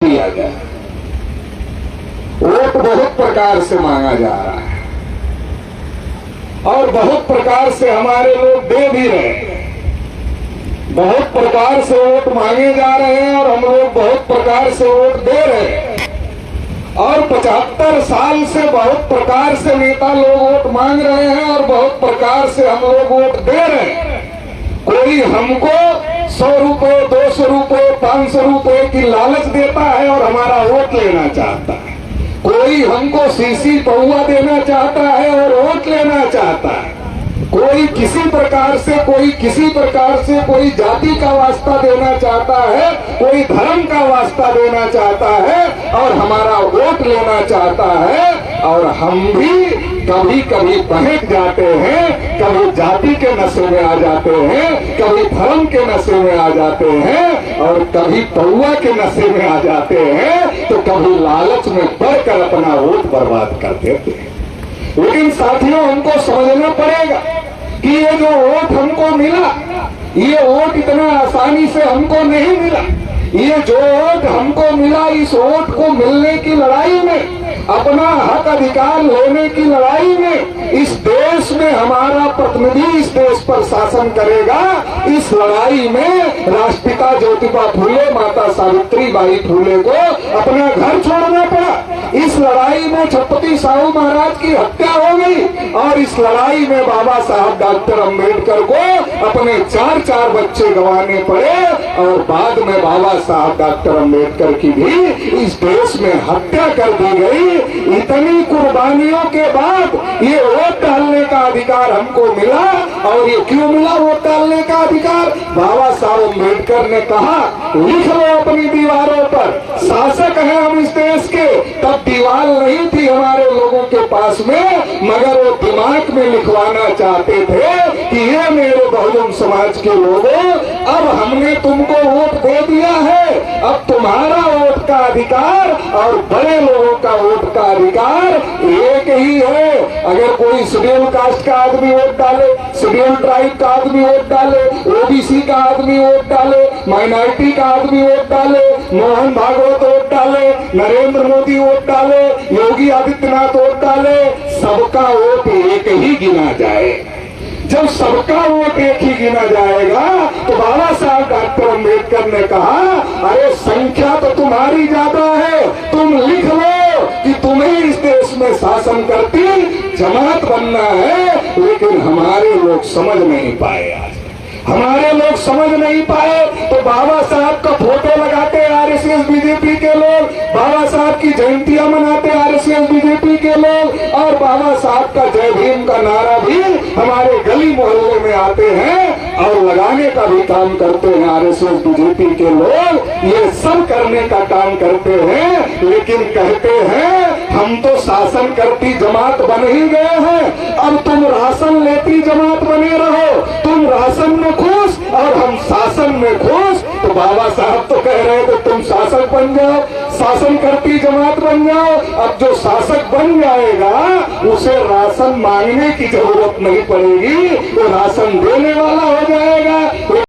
लिया जाए। वोट बहुत प्रकार से मांगा जा रहा है और बहुत प्रकार से हमारे लोग दे भी रहे हैं। बहुत प्रकार से वोट मांगे जा रहे हैं और हम लोग बहुत प्रकार से वोट दे रहे हैं। और 75 साल से बहुत प्रकार से नेता लोग वोट मांग रहे हैं और बहुत प्रकार से हम लोग वोट दे रहे हैं। कोई हमको 100 रुपए, 200 रुपए, 500 रुपए की लालच देता है और हमारा वोट लेना चाहता है। कोई हमको सीसी पौवा देना चाहता है और वोट लेना चाहता है। कोई किसी प्रकार से, कोई किसी प्रकार से, कोई जाति का वास्ता देना चाहता है, कोई धर्म का वास्ता देना चाहता है और हमारा वोट लेना चाहता है। और हम भी कभी कभी बहक जाते हैं, कभी जाति के नशे में आ जाते हैं, कभी धर्म के नशे में आ जाते हैं और कभी पौवा के नशे में आ जाते हैं, तो कभी लालच में पड़कर अपना वोट बर्बाद कर देते हैं। लेकिन साथियों, हमको समझना पड़ेगा कि ये जो वोट हमको मिला, ये वोट इतना आसानी से हमको नहीं मिला। ये जो वोट हमको मिला, इस वोट को मिलने की लड़ाई में, अपना हक अधिकार लेने की लड़ाई में, इस देश में हमारा प्रतिनिधि इस देश पर शासन करेगा। इस लड़ाई में राष्ट्रपिता ज्योतिबा फूले, माता सावित्रीबाई फूले को अपना घर छोड़ना पड़ा। इस लड़ाई में छत्रपति साहू महाराज की हत्या हो गई और इस लड़ाई में बाबा साहब डॉक्टर अंबेडकर को अपने 4 बच्चे गंवाने पड़े और बाद में बाबा साहब डॉक्टर अंबेडकर की भी इस देश में हत्या कर दी गई। इतनी कुर्बानियों के बाद ये वोट डालने का अधिकार हमको मिला। और ये क्यों मिला वोट डालने का अधिकार? बाबा साहब अंबेडकर ने कहा, लिख लो अपनी दीवारों पर, शासक है हम इस देश के। तब दीवार नहीं थी हमारे लोगों के पास में, मगर वो दिमाग में लिखवाना चाहते थे कि ये मेरे बहुजन समाज के लोगों, अब हमने तुमको वोट दे दिया है, अब तुम्हारा वोट का अधिकार और बड़े लोगों का वोट का अधिकार एक ही है। अगर कोई शेड्यूल कास्ट का आदमी वोट डाले, शेड्यूल ट्राइब का आदमी वोट डाले, ओबीसी का आदमी वोट डाले, माइनॉरिटी का आदमी वोट डाले, मोहन भागवत वोट डाले, नरेंद्र मोदी वोट डाले, योगी आदित्यनाथ वोट डाले, सबका वोट एक ही गिना जाए। जब सबका वोट एक ही गिना जाएगा तो बाबा साहब डॉक्टर अंबेडकर ने कहा, अरे संख्या तो तुम्हारी ज्यादा है, तुम लिख लो कि तुम्हें इस देश में शासन करती जमात बनना है। लेकिन हमारे लोग समझ नहीं पाए। आज हमारे लोग समझ नहीं पाए तो बाबा साहब का फोटो लगाते आरएसएस बीजेपी के लोग, बाबा साहब की जयंतियां मनाते आरएसएस बीजेपी के लोग और बाबा साहब का जय भीम का नारा भी हमारे गली मोहल्ले में आते हैं और लगाने का भी काम करते हैं आरएसएस बीजेपी के लोग। ये सब करने का काम करते हैं, लेकिन कहते हैं हम तो शासन करती जमात बन ही गए हैं, अब तुम राशन लेती जमात बने रहो। तुम राशन में खुश और हम शासन में खुश। तो बाबा साहब तो कह रहे थे तुम शासक बन जाओ, शासन करती जमात बन जाओ। अब जो शासक बन जाएगा उसे राशन मांगने की जरूरत नहीं पड़ेगी, वो राशन देने वाला हो जाएगा।